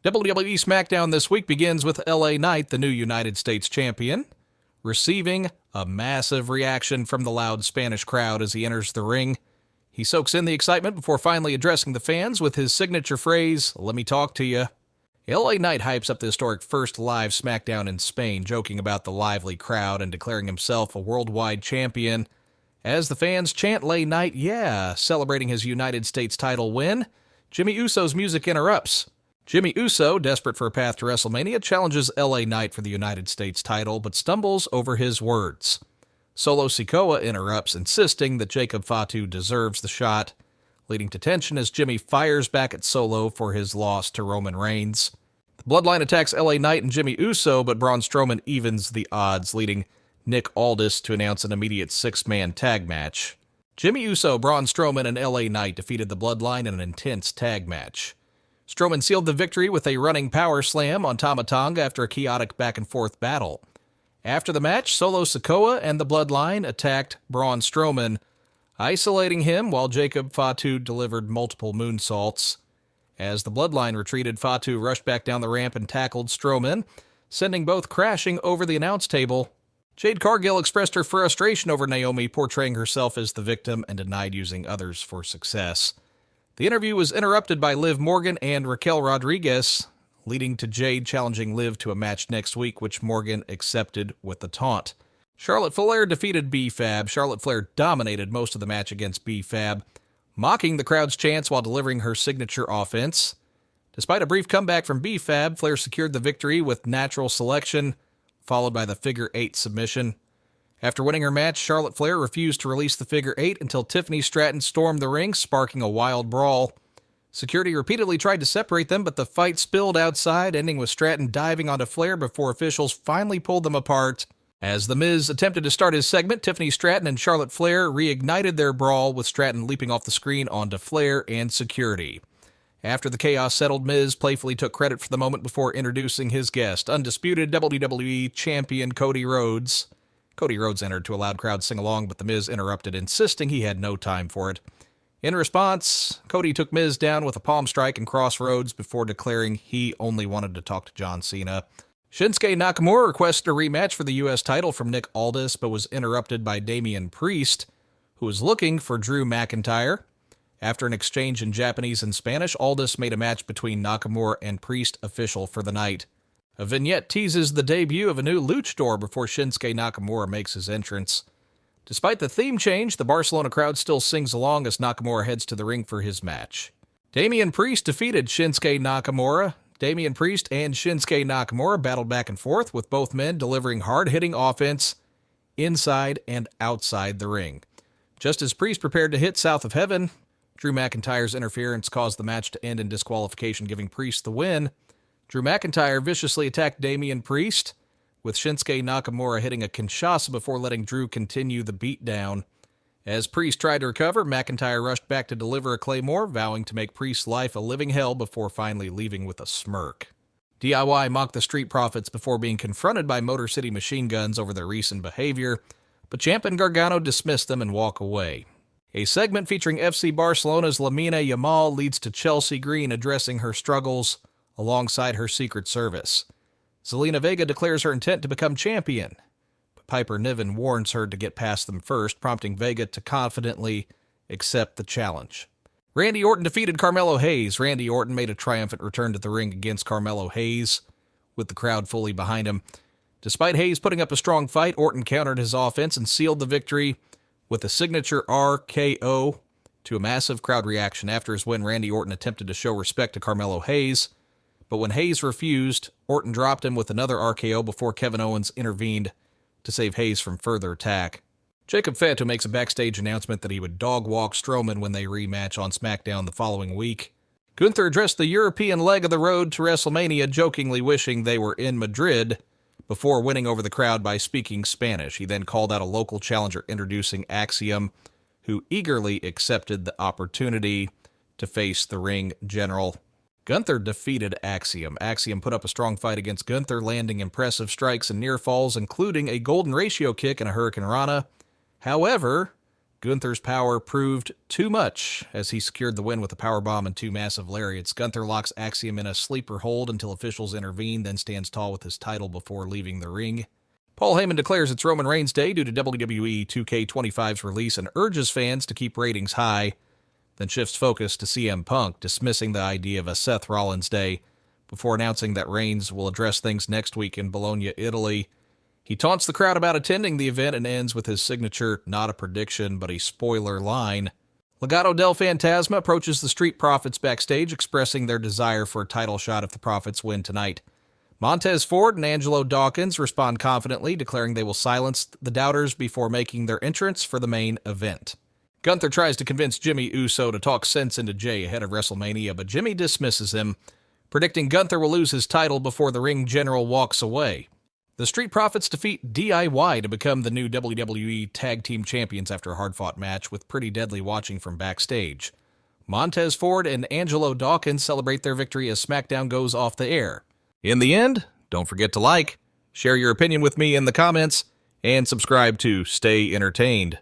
WWE SmackDown this week begins with LA Knight, the new United States Champion, receiving a massive reaction from the loud Spanish crowd as he enters the ring. He soaks in the excitement before finally addressing the fans with his signature phrase, "Let me talk to you." LA Knight hypes up the historic first live SmackDown in Spain, joking about the lively crowd and declaring himself a worldwide champion. As the fans chant "LA Knight, yeah," celebrating his United States title win, Jey Uso's music interrupts. Jey Uso, desperate for a path to WrestleMania, challenges LA Knight for the United States title, but stumbles over his words. Solo Sikoa interrupts, insisting that Jacob Fatu deserves the shot, leading to tension as Jimmy fires back at Solo for his loss to Roman Reigns. The Bloodline attacks LA Knight and Jey Uso, but Braun Strowman evens the odds, leading Nick Aldis to announce an immediate six-man tag match. Jey Uso, Braun Strowman, and LA Knight defeated the Bloodline in an intense tag match. Strowman sealed the victory with a running power slam on Tama Tonga after a chaotic back-and-forth battle. After the match, Solo Sikoa and the Bloodline attacked Braun Strowman, isolating him while Jacob Fatu delivered multiple moonsaults. As the Bloodline retreated, Fatu rushed back down the ramp and tackled Strowman, sending both crashing over the announce table. Jade Cargill expressed her frustration over Naomi portraying herself as the victim and denied using others for success. The interview was interrupted by Liv Morgan and Raquel Rodriguez, leading to Jade challenging Liv to a match next week, which Morgan accepted with a taunt. Charlotte Flair defeated B-Fab. Charlotte Flair dominated most of the match against B-Fab, mocking the crowd's chants while delivering her signature offense. Despite a brief comeback from B-Fab, Flair secured the victory with natural selection, followed by the figure 8 submission. After winning her match, Charlotte Flair refused to release the figure 8 until Tiffany Stratton stormed the ring, sparking a wild brawl. Security repeatedly tried to separate them, but the fight spilled outside, ending with Stratton diving onto Flair before officials finally pulled them apart. As The Miz attempted to start his segment, Tiffany Stratton and Charlotte Flair reignited their brawl, with Stratton leaping off the screen onto Flair and security. After the chaos settled, Miz playfully took credit for the moment before introducing his guest, undisputed WWE Champion Cody Rhodes. Cody Rhodes entered to a loud crowd sing along, but The Miz interrupted, insisting he had no time for it. In response, Cody took Miz down with a palm strike and cross Rhodes before declaring he only wanted to talk to John Cena. Shinsuke Nakamura requested a rematch for the U.S. title from Nick Aldis, but was interrupted by Damian Priest, who was looking for Drew McIntyre. After an exchange in Japanese and Spanish, Aldis made a match between Nakamura and Priest official for the night. A vignette teases the debut of a new luchador before Shinsuke Nakamura makes his entrance. Despite the theme change, the Barcelona crowd still sings along as Nakamura heads to the ring for his match. Damian Priest defeated Shinsuke Nakamura. Damian Priest and Shinsuke Nakamura battled back and forth, with both men delivering hard-hitting offense inside and outside the ring. Just as Priest prepared to hit South of Heaven, Drew McIntyre's interference caused the match to end in disqualification, giving Priest the win. Drew McIntyre viciously attacked Damian Priest, with Shinsuke Nakamura hitting a Kinshasa before letting Drew continue the beatdown. As Priest tried to recover, McIntyre rushed back to deliver a Claymore, vowing to make Priest's life a living hell before finally leaving with a smirk. DIY mocked the Street Profits before being confronted by Motor City Machine Guns over their recent behavior, but Ciampa and Gargano dismissed them and walk away. A segment featuring FC Barcelona's Lamine Yamal leads to Chelsea Green addressing her struggles alongside her Secret Service. Zelina Vega declares her intent to become champion, but Piper Niven warns her to get past them first, prompting Vega to confidently accept the challenge. Randy Orton defeated Carmelo Hayes. Randy Orton made a triumphant return to the ring against Carmelo Hayes, with the crowd fully behind him. Despite Hayes putting up a strong fight, Orton countered his offense and sealed the victory with a signature RKO to a massive crowd reaction. After his win, Randy Orton attempted to show respect to Carmelo Hayes, but when Hayes refused, Orton dropped him with another RKO before Kevin Owens intervened to save Hayes from further attack. Jacob Fatu makes a backstage announcement that he would dog-walk Strowman when they rematch on SmackDown the following week. Gunther addressed the European leg of the road to WrestleMania, jokingly wishing they were in Madrid, before winning over the crowd by speaking Spanish. He then called out a local challenger introducing Axiom, who eagerly accepted the opportunity to face the ring general. Gunther defeated Axiom. Axiom put up a strong fight against Gunther, landing impressive strikes and near falls, including a golden ratio kick and a Hurricane Rana. However, Gunther's power proved too much as he secured the win with a powerbomb and 2 massive lariats. Gunther locks Axiom in a sleeper hold until officials intervene, then stands tall with his title before leaving the ring. Paul Heyman declares it's Roman Reigns Day due to WWE 2K25's release and urges fans to keep ratings high, then shifts focus to CM Punk, dismissing the idea of a Seth Rollins Day, before announcing that Reigns will address things next week in Bologna, Italy. He taunts the crowd about attending the event and ends with his signature, not a prediction, but a spoiler line. Legado del Fantasma approaches the Street Profits backstage, expressing their desire for a title shot if the Profits win tonight. Montez Ford and Angelo Dawkins respond confidently, declaring they will silence the doubters before making their entrance for the main event. Gunther tries to convince Jimmy Uso to talk sense into Jey ahead of WrestleMania, but Jimmy dismisses him, predicting Gunther will lose his title before the ring general walks away. The Street Profits defeat DIY to become the new WWE Tag Team Champions after a hard-fought match, with Pretty Deadly watching from backstage. Montez Ford and Angelo Dawkins celebrate their victory as SmackDown goes off the air. In the end, don't forget to like, share your opinion with me in the comments, and subscribe to stay entertained.